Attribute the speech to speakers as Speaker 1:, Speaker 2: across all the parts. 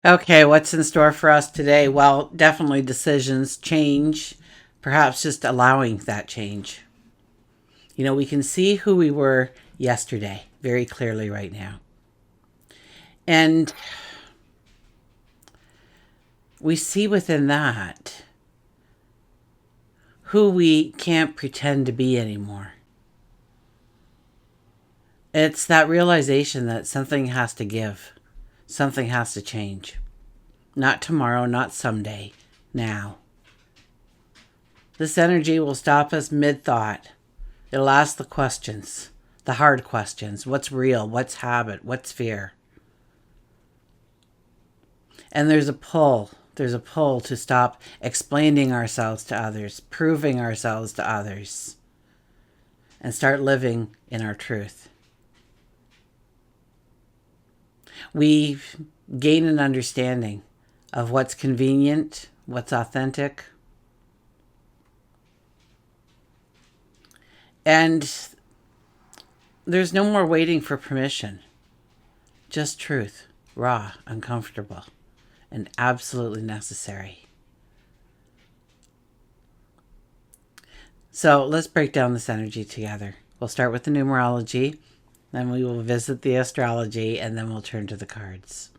Speaker 1: Okay, what's in store for us today? Well, definitely decisions, change, perhaps just allowing that change. We can see who we were yesterday very clearly right now. And we see within that who we can't pretend to be anymore. It's that realization that something has to give, something has to change. Not tomorrow, not someday, now. This energy will stop us mid-thought. It'll ask the questions, the hard questions. What's real? What's habit? What's fear? And there's a pull. There's a pull to stop explaining ourselves to others, proving ourselves to others, and start living in our truth. We gain an understanding of what's convenient, what's authentic. And there's no more waiting for permission. Just truth, raw, uncomfortable, and absolutely necessary. So let's break down this energy together. We'll start with the numerology, then we will visit the astrology, and then we'll turn to the cards.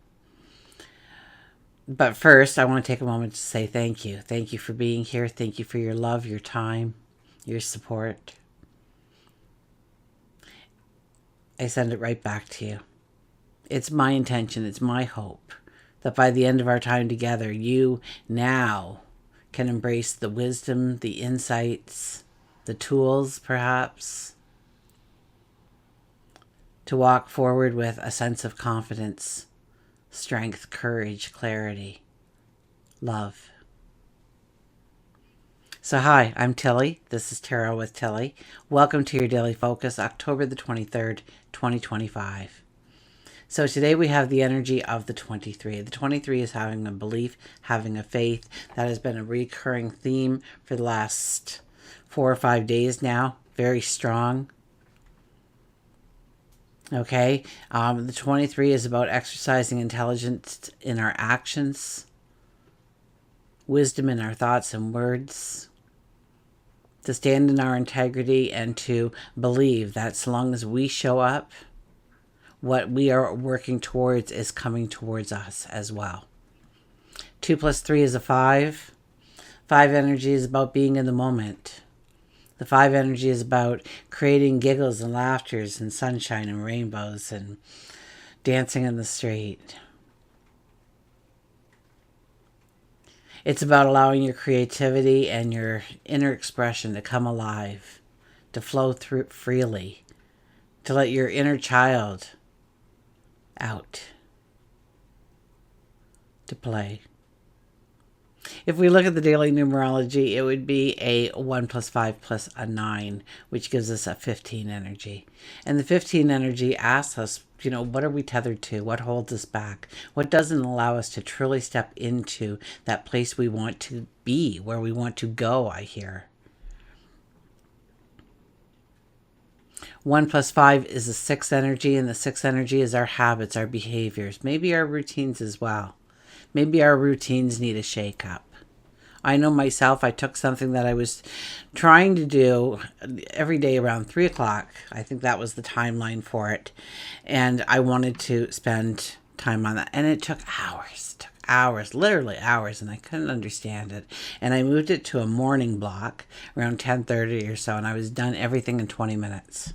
Speaker 1: But first, I want to take a moment to say thank you. Thank you for being here. Thank you for your love, your time, your support. I send it right back to you. It's my intention, it's my hope that by the end of our time together, you now can embrace the wisdom, the insights, the tools, perhaps, to walk forward with a sense of confidence, strength, courage, clarity, love. So hi, I'm Tilly. This is Tarot with Tilly. Welcome to your Daily Focus, October the 23rd, 2025. So today we have the energy of the 23. The 23 is having a belief, having a faith. That has been a recurring theme for the last 4 or 5 days now. Very strong. Okay, the 23 is about exercising intelligence in our actions, wisdom in our thoughts and words, to stand in our integrity and to believe that so long as we show up, what we are working towards is coming towards us as well. 2 plus 3 is a 5. 5 energy is about being in the moment. The 5 energy is about creating giggles and laughters and sunshine and rainbows and dancing in the street. It's about allowing your creativity and your inner expression to come alive, to flow through freely, to let your inner child out, to play. If we look at the daily numerology, it would be a 1 plus 5 plus a 9, which gives us a 15 energy. And the 15 energy asks us, what are we tethered to? What holds us back? What doesn't allow us to truly step into that place we want to be, where we want to go, I hear. 1 plus 5 is a 6 energy, and the 6 energy is our habits, our behaviors, maybe our routines as well. Maybe our routines need a shake-up. I know myself, I took something that I was trying to do every day around 3 o'clock. I think that was the timeline for it. And I wanted to spend time on that. And it took hours, literally hours, and I couldn't understand it. And I moved it to a morning block around 10:30 or so, and I was done everything in 20 minutes.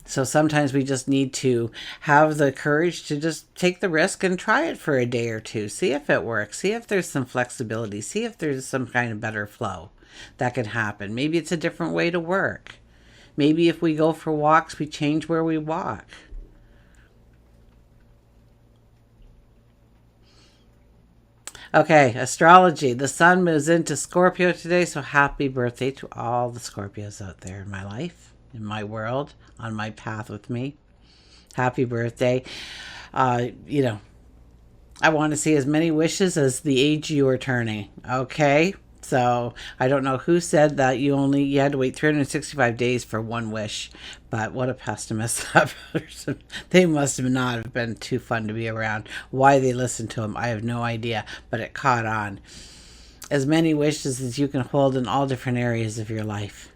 Speaker 1: So sometimes we just need to have the courage to just take the risk and try it for a day or two. See if it works. See if there's some flexibility. See if there's some kind of better flow that can happen. Maybe it's a different way to work. Maybe if we go for walks, we change where we walk. Okay, astrology. The sun moves into Scorpio today, so happy birthday to all the Scorpios out there in my life, in my world, on my path with me. Happy birthday. I want to see as many wishes as the age you are turning. Okay? So I don't know who said that you had to wait 365 days for one wish, but what a pessimist that person. They must have not have been too fun to be around. Why they listened to him, I have no idea, but it caught on. As many wishes as you can hold in all different areas of your life.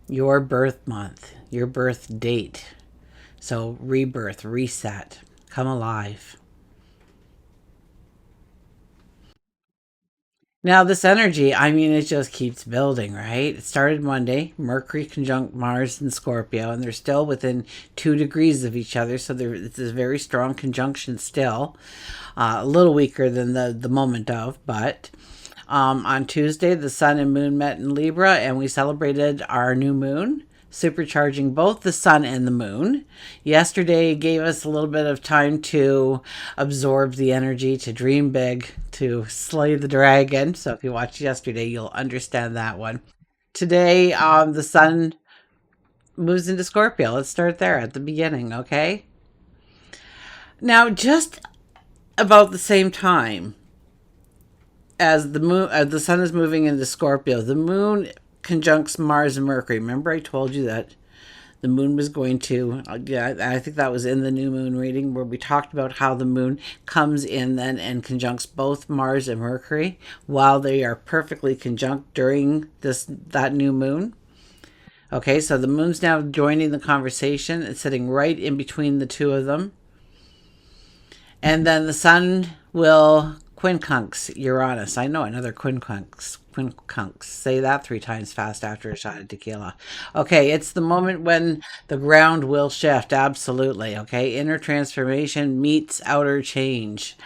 Speaker 1: Your birth month, your birth date. So rebirth, reset, come alive. Now, this energy, I mean, it just keeps building, right? It started Monday, Mercury conjunct Mars and Scorpio, and they're still within 2 degrees of each other. So it's a very strong conjunction still. A little weaker than the moment of, but on Tuesday, the sun and moon met in Libra, and we celebrated our new moon, supercharging both the sun and the moon. Yesterday gave us a little bit of time to absorb the energy, to dream big, to slay the dragon. So if you watched yesterday, you'll understand that one. Today, the sun moves into Scorpio. Let's start there at the beginning, okay? Now, just about the same time as the sun is moving into Scorpio, the moon conjuncts Mars and Mercury. Remember, I told you that the moon was going to, yeah, I think that was in the new moon reading where we talked about how the moon comes in then and conjuncts both Mars and Mercury while they are perfectly conjunct during that new moon. Okay, so the moon's now joining the conversation. It's sitting right in between the two of them. And then the sun will QUINCUNX Uranus. I know another QUINCUNX. QUINCUNX. Say that 3 times fast after a shot of tequila. Okay, it's the moment when the ground will shift. Absolutely. Okay, inner transformation meets outer change.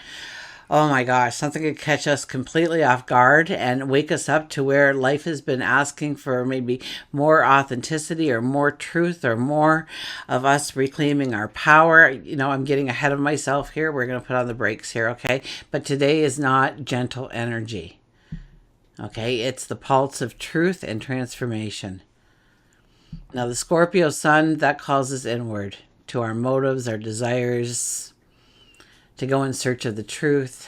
Speaker 1: Oh my gosh, something could catch us completely off guard and wake us up to where life has been asking for maybe more authenticity or more truth or more of us reclaiming our power. I'm getting ahead of myself here. We're going to put on the brakes here, okay? But today is not gentle energy, okay? It's the pulse of truth and transformation. Now, the Scorpio sun, that calls us inward to our motives, our desires, to go in search of the truth.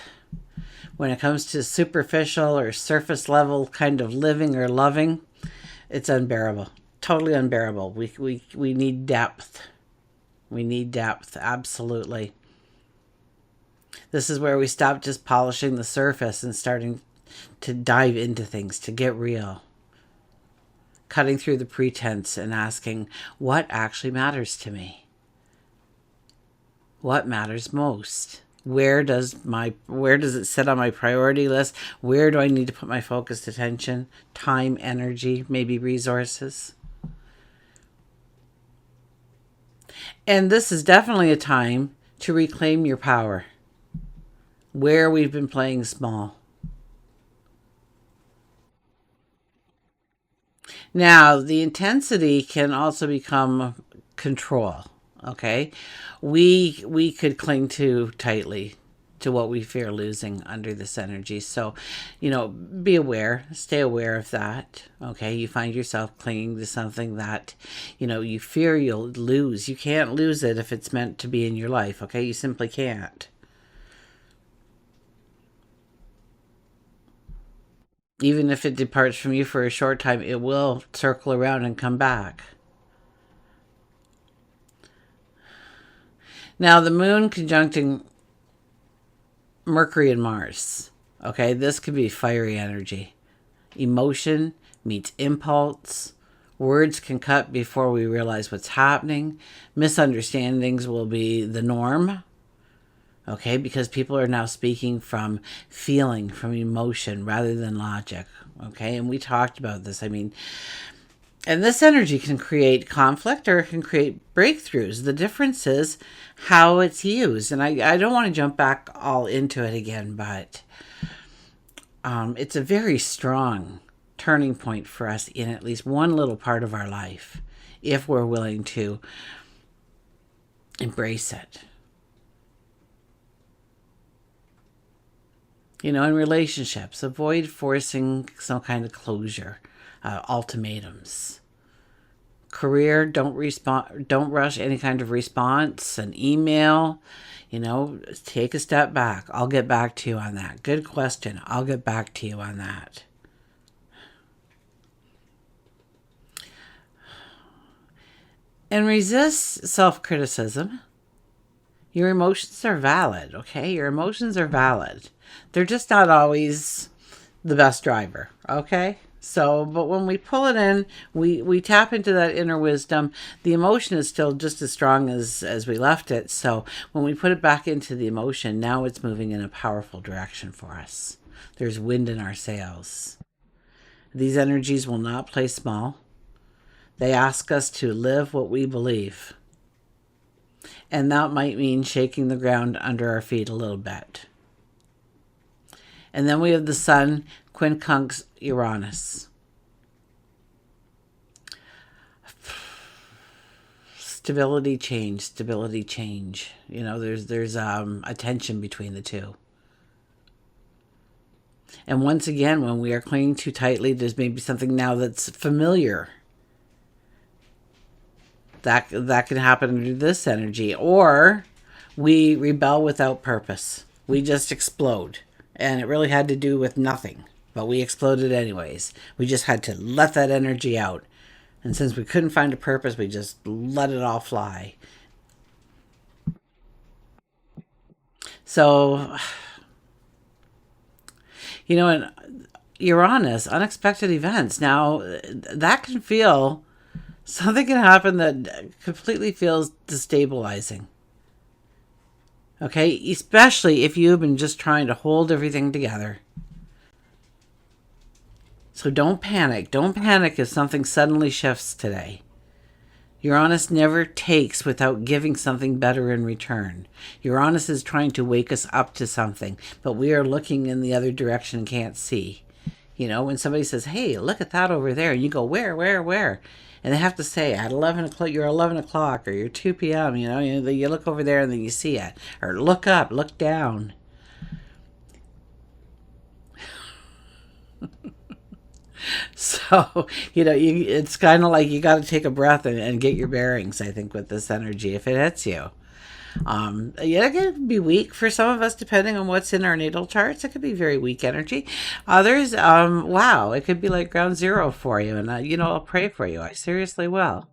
Speaker 1: When it comes to superficial or surface level kind of living or loving, it's unbearable. Totally unbearable. We need depth. We need depth, absolutely. This is where we stop just polishing the surface and starting to dive into things, to get real. Cutting through the pretense and asking, what actually matters to me? What matters most? Where does it sit on my priority list? Where do I need to put my focused attention, time, energy, maybe resources? And this is definitely a time to reclaim your power. Where we've been playing small. Now, the intensity can also become control. Okay, we could cling too tightly to what we fear losing under this energy. So, be aware, stay aware of that. Okay, you find yourself clinging to something that, you fear you'll lose. You can't lose it if it's meant to be in your life. Okay, you simply can't. Even if it departs from you for a short time, it will circle around and come back. Now, the moon conjuncting Mercury and Mars. Okay, this could be fiery energy. Emotion meets impulse. Words can cut before we realize what's happening. Misunderstandings will be the norm. Okay, because people are now speaking from feeling, from emotion, rather than logic. Okay, and we talked about this. And this energy can create conflict or it can create breakthroughs. The difference is how it's used. And I don't want to jump back all into it again, but it's a very strong turning point for us in at least one little part of our life, if we're willing to embrace it. In relationships, avoid forcing some kind of closure, ultimatums, Career, don't rush any kind of response, an email, take a step back. I'll get back to you on that. Good question. I'll get back to you on that. And resist self-criticism. Your emotions are valid, okay? Your emotions are valid. They're just not always the best driver, okay? So, but when we pull it in, we tap into that inner wisdom. The emotion is still just as strong as we left it. So when we put it back into the emotion, now it's moving in a powerful direction for us. There's wind in our sails. These energies will not play small. They ask us to live what we believe. And that might mean shaking the ground under our feet a little bit. And then we have the Sun, QUINCUNX, Uranus. Stability, change. There's a tension between the two. And once again, when we are clinging too tightly, there's maybe something now that's familiar. That can happen under this energy. Or we rebel without purpose. We just explode. And it really had to do with nothing, but we exploded anyways. We just had to let that energy out. And since we couldn't find a purpose, we just let it all fly. So, and Uranus, unexpected events. Now, that can feel, something can happen that completely feels destabilizing. Okay, especially if you've been just trying to hold everything together. So don't panic. Don't panic if something suddenly shifts today. Uranus never takes without giving something better in return. Uranus is trying to wake us up to something, but we are looking in the other direction and can't see. When somebody says, hey, look at that over there, and you go, where? And they have to say, at 11 o'clock, you're 11 o'clock, or you're 2 p.m., you look over there and then you see it. Or look up, look down. So, it's kind of like you got to take a breath and get your bearings, I think, with this energy, if it hits you. It could be weak for some of us, depending on what's in our natal charts. It could be very weak energy. Others, wow, it could be like ground zero for you. And, I'll pray for you. I seriously will.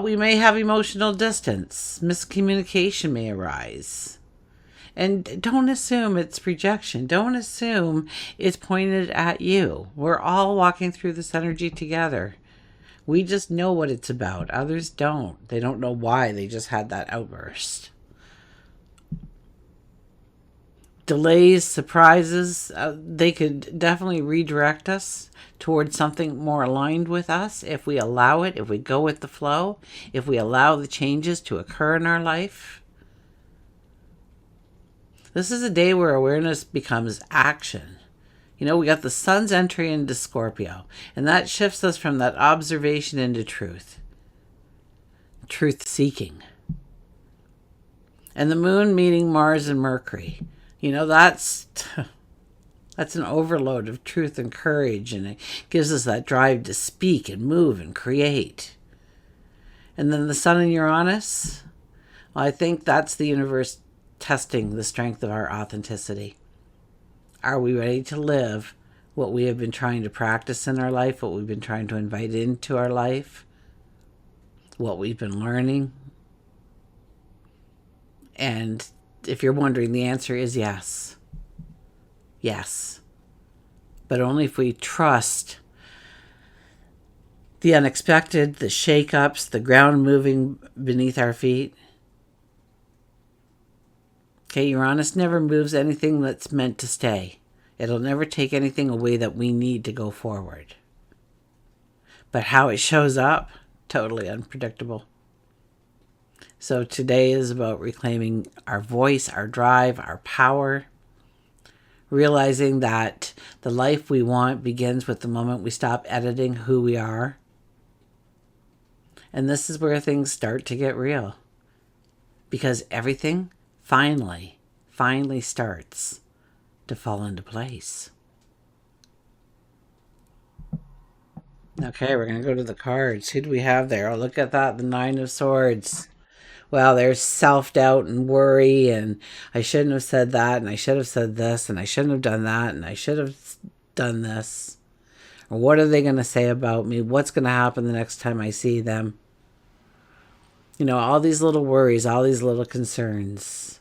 Speaker 1: We may have emotional distance. Miscommunication may arise. And don't assume it's rejection. Don't assume it's pointed at you. We're all walking through this energy together. We just know what it's about. Others don't. They don't know why. They just had that outburst. Delays, surprises, they could definitely redirect us towards something more aligned with us if we allow it, if we go with the flow, if we allow the changes to occur in our life. This is a day where awareness becomes action. We got the sun's entry into Scorpio, and that shifts us from that observation into truth seeking. And the moon meeting Mars and Mercury, that's an overload of truth and courage, and it gives us that drive to speak and move and create. And then the sun and Uranus, well, I think that's the universe testing the strength of our authenticity. Are we ready to live what we have been trying to practice in our life, what we've been trying to invite into our life, what we've been learning? And if you're wondering, the answer is yes. Yes. But only if we trust the unexpected, the shake-ups, the ground moving beneath our feet. Okay, Uranus never moves anything that's meant to stay. It'll never take anything away that we need to go forward. But how it shows up, totally unpredictable. So today is about reclaiming our voice, our drive, our power. Realizing that the life we want begins with the moment we stop editing who we are. And this is where things start to get real. Because everything finally starts to fall into place. Okay, we're going to go to the cards. Who do we have there? Oh, look at that. The Nine of Swords. Well, there's self doubt and worry, and I shouldn't have said that, and I should have said this, and I shouldn't have done that, and I should have done this. Or what are they going to say about me? What's going to happen the next time I see them? All these little worries, all these little concerns.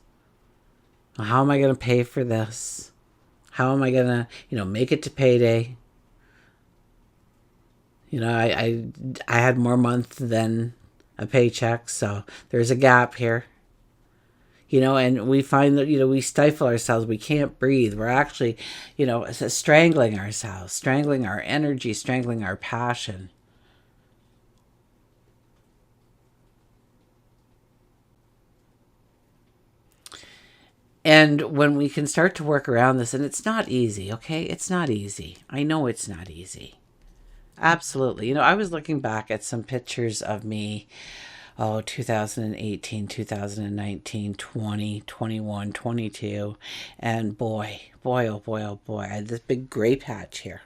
Speaker 1: How am I going to pay for this? How am I going to, make it to payday? I had more month than a paycheck, so there's a gap here. And we find that, we stifle ourselves. We can't breathe. We're actually, strangling ourselves, strangling our energy, strangling our passion. And when we can start to work around this, and it's not easy, okay? It's not easy. I know it's not easy. Absolutely. I was looking back at some pictures of me, 2018, 2019, 20, 21, 22. And boy, oh boy, oh boy, I had this big gray patch here.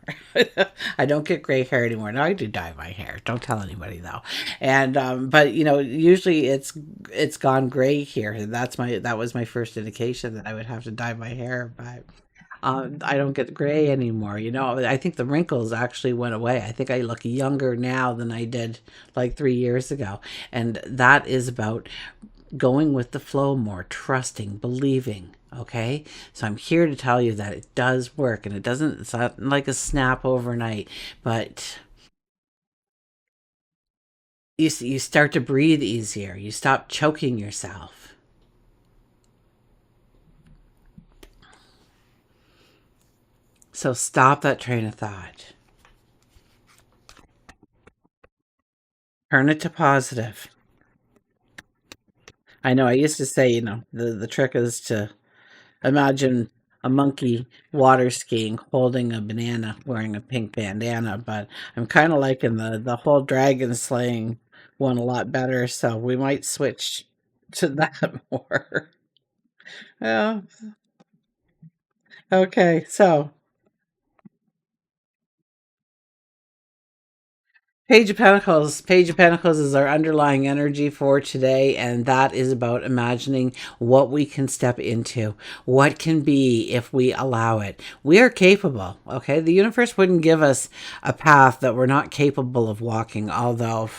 Speaker 1: I don't get gray hair anymore. Now I do dye my hair. Don't tell anybody though. And but usually it's gone gray here. That was my first indication that I would have to dye my hair. But I don't get gray anymore. I think the wrinkles actually went away. I think I look younger now than I did like 3 years ago. And that is about going with the flow more, trusting, believing. Okay. So I'm here to tell you that it does work, and it's not like a snap overnight, but you start to breathe easier. You stop choking yourself. So stop that train of thought. Turn it to positive. I know I used to say, the trick is to imagine a monkey water skiing holding a banana wearing a pink bandana, but I'm kind of liking the whole dragon slaying one a lot better, so we might switch to that more. Yeah. Okay, so Page of Pentacles. Page of Pentacles is our underlying energy for today, and that is about imagining what we can step into, what can be if we allow it. We are capable, okay? The universe wouldn't give us a path that we're not capable of walking, although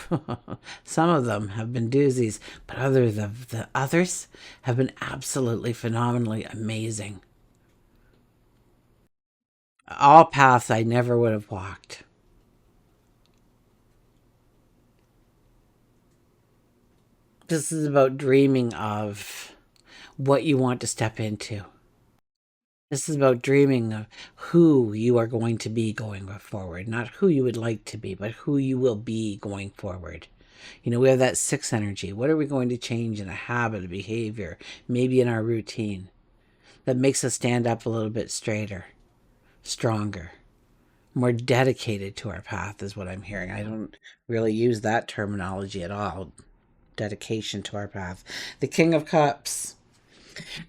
Speaker 1: some of them have been doozies, but the others have been absolutely phenomenally amazing. All paths I never would have walked. This is about dreaming of what you want to step into. This is about dreaming of who you are going to be going forward, not who you would like to be, but who you will be going forward. We have that six energy. What are we going to change in a habit, a behavior, maybe in our routine that makes us stand up a little bit straighter, stronger, more dedicated to our path, is what I'm hearing. I don't really use that terminology at all. Dedication to our path. The King of Cups.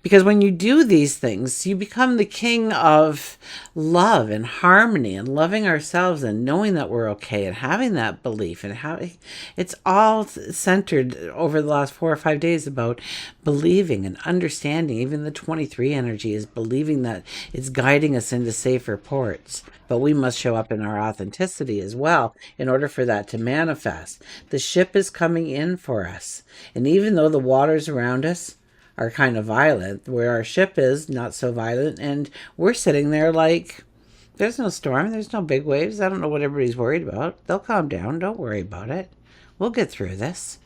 Speaker 1: Because when you do these things, you become the king of love and harmony and loving ourselves and knowing that we're okay and having that belief, and having it's all centered over the last 4 or 5 days about believing and understanding. Even the 23 energy is believing that it's guiding us into safer ports. But we must show up in our authenticity as well in order for that to manifest. The ship is coming in for us. And even though the waters around us are kind of violent, where our ship is not so violent, and we're sitting there like, there's no storm, there's no big waves. I don't know what everybody's worried about. They'll calm down. Don't worry about it. We'll get through this.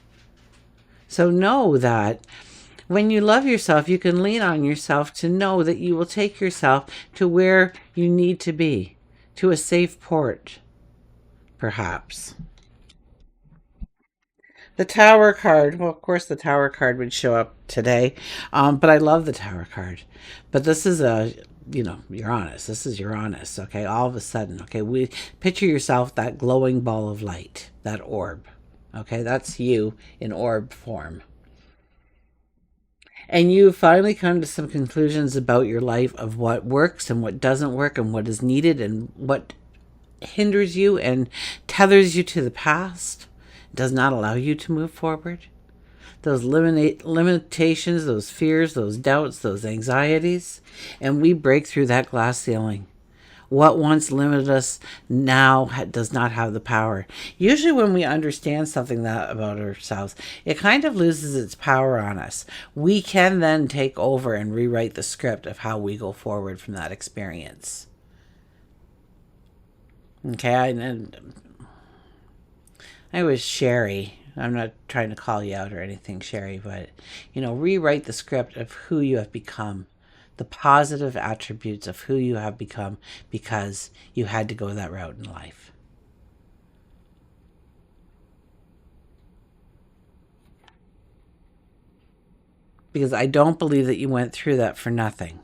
Speaker 1: So know that when you love yourself, you can lean on yourself to know that you will take yourself to where you need to be, to a safe port, perhaps. The Tower card. Well, of course, the Tower card would show up today, but I love the Tower card. But this is Uranus. This is Uranus. Okay, all of a sudden, okay, we picture yourself that glowing ball of light, that orb. Okay, that's you in orb form. And you finally come to some conclusions about your life of what works and what doesn't work and what is needed and what hinders you and tethers you to the past, does not allow you to move forward. Those limitations, those fears, those doubts, those anxieties, and we break through that glass ceiling. What once limited us now does not have the power. Usually when we understand something that about ourselves, it kind of loses its power on us. We can then take over and rewrite the script of how we go forward from that experience. Okay, I was Sherry. I'm not trying to call you out or anything, Sherry, but, rewrite the script of who you have become, the positive attributes of who you have become because you had to go that route in life. Because I don't believe that you went through that for nothing.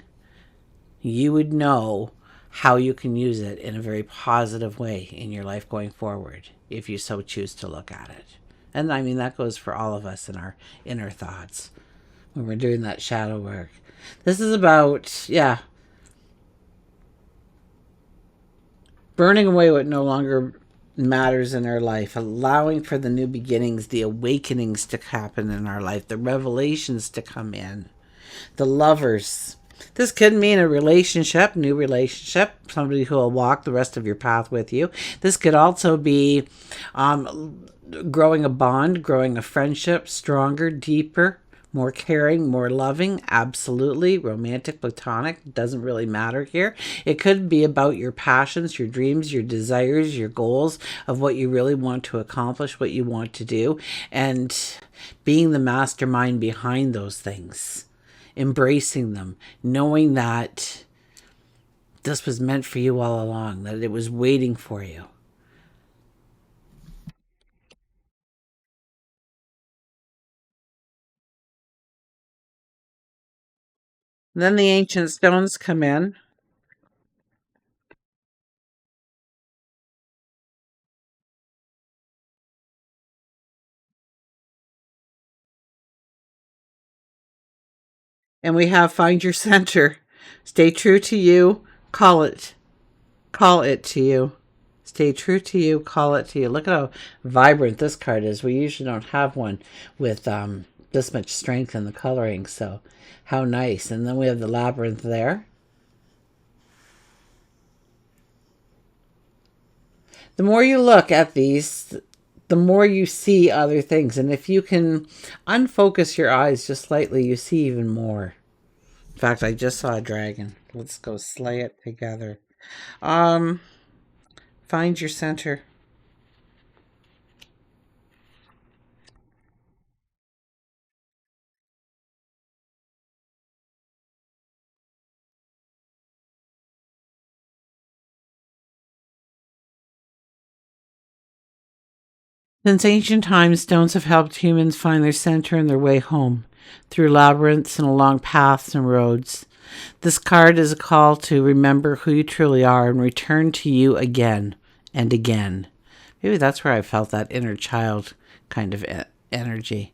Speaker 1: You would know how you can use it in a very positive way in your life going forward if you so choose to look at it. And I mean, that goes for all of us in our inner thoughts when we're doing that shadow work. This is about, burning away what no longer matters in our life, allowing for the new beginnings, the awakenings to happen in our life, the revelations to come in, the lovers. This could mean a relationship, new relationship, somebody who will walk the rest of your path with you. This could also be growing a bond, growing a friendship, stronger, deeper, more caring, more loving, absolutely. Romantic, platonic, doesn't really matter here. It could be about your passions, your dreams, your desires, your goals of what you really want to accomplish, what you want to do, and being the mastermind behind those things. Embracing them, knowing that this was meant for you all along, that it was waiting for you. And then the ancient stones come in. And we have find your center. Stay true to you. Call it. Call it to you. Stay true to you. Call it to you. Look at how vibrant this card is. We usually don't have one with this much strength in the coloring. So how nice. And then we have the labyrinth there. The more you look at these, the more you see other things. And if you can unfocus your eyes just slightly, you see even more. In fact, I just saw a dragon. Let's go slay it together. Um, Find your center. Since ancient times, stones have helped humans find their center and their way home through labyrinths and along paths and roads. This card is a call to remember who you truly are and return to you again and again. Maybe that's where I felt that inner child kind of energy.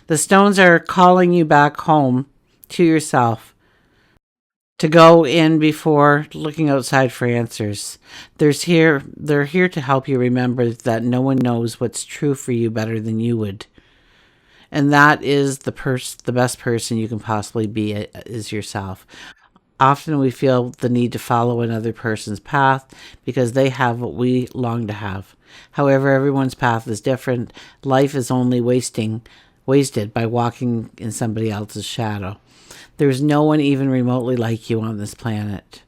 Speaker 1: The stones are calling you back home to yourself, to go in before looking outside for answers. They're here to help you remember that no one knows what's true for you better than you would. And that is the best person you can possibly be is yourself. Often we feel the need to follow another person's path because they have what we long to have. However, everyone's path is different. Life is only wasted by walking in somebody else's shadow. There's no one even remotely like you on this planet.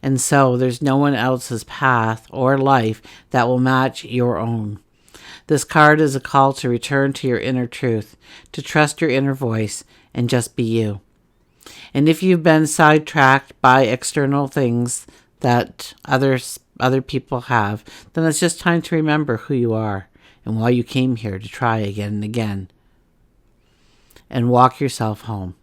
Speaker 1: And so there's no one else's path or life that will match your own. This card is a call to return to your inner truth, to trust your inner voice, and just be you. And if you've been sidetracked by external things that other people have, then it's just time to remember who you are and why you came here to try again and again. And walk yourself home.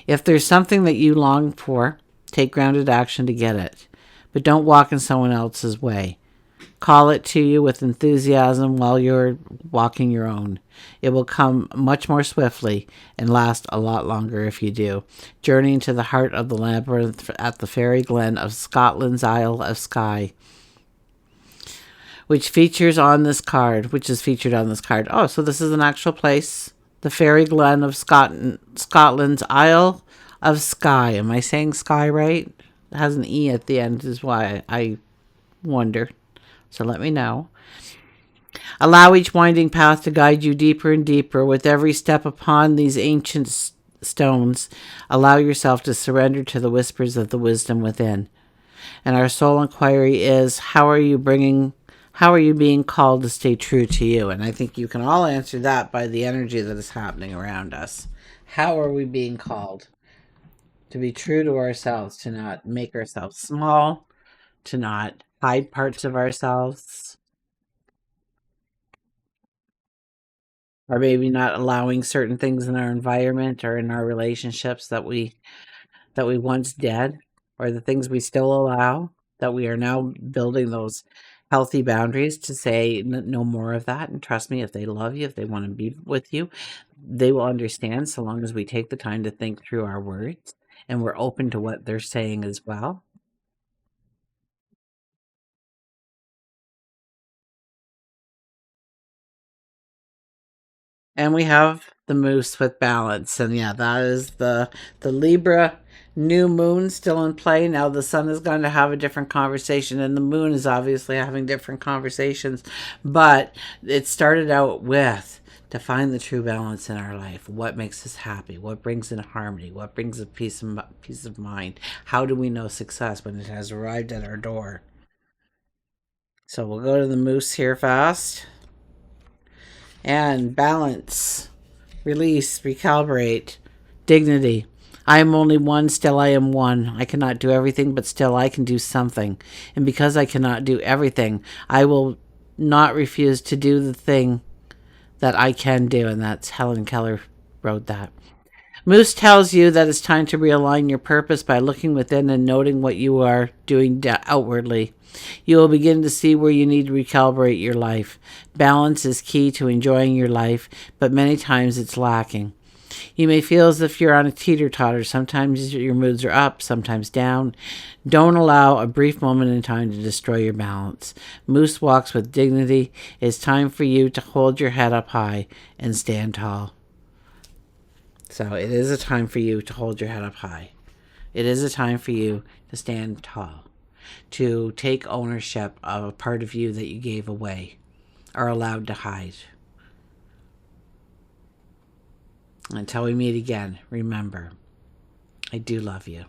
Speaker 1: If there's something that you long for, take grounded action to get it. But don't walk in someone else's way. Call it to you with enthusiasm while you're walking your own. It will come much more swiftly and last a lot longer if you do. Journeying to the heart of the labyrinth at the fairy glen of Scotland's Isle of Skye. which features on this card, which is featured on this card. Oh, so this is an actual place. The Fairy Glen of Scotland's Isle of Skye. Am I saying Skye right? It has an E at the end is why I wonder. So let me know. Allow each winding path to guide you deeper and deeper. With every step upon these ancient stones, allow yourself to surrender to the whispers of the wisdom within. And our soul inquiry is, how are you being called to stay true to you? And I think you can all answer that by the energy that is happening around us. How are we being called to be true to ourselves, to not make ourselves small, to not hide parts of ourselves, or maybe not allowing certain things in our environment or in our relationships that we once did, or the things we still allow, that we are now building those healthy boundaries to say no more of that. And trust me, if they love you, if they want to be with you, they will understand, so long as we take the time to think through our words and we're open to what they're saying as well. And we have the moose with balance. And yeah, that is the Libra new moon still in play. Now the sun is going to have a different conversation, and the moon is obviously having different conversations. But it started out with to find the true balance in our life. What makes us happy? What brings in harmony? What brings a peace of mind? How do we know success when it has arrived at our door? So we'll go to the moose here fast. And balance, release, recalibrate, dignity. I am only one, still I am one. I cannot do everything, but still I can do something. And because I cannot do everything, I will not refuse to do the thing that I can do. And that's Helen Keller wrote that. Moose tells you that it's time to realign your purpose by looking within and noting what you are doing outwardly. You will begin to see where you need to recalibrate your life. Balance is key to enjoying your life, but many times it's lacking. You may feel as if you're on a teeter-totter. Sometimes your moods are up, sometimes down. Don't allow a brief moment in time to destroy your balance. Moose walks with dignity. It's time for you to hold your head up high and stand tall. So it is a time for you to hold your head up high. It is a time for you to stand tall, to take ownership of a part of you that you gave away or allowed to hide. Until we meet again, remember, I do love you.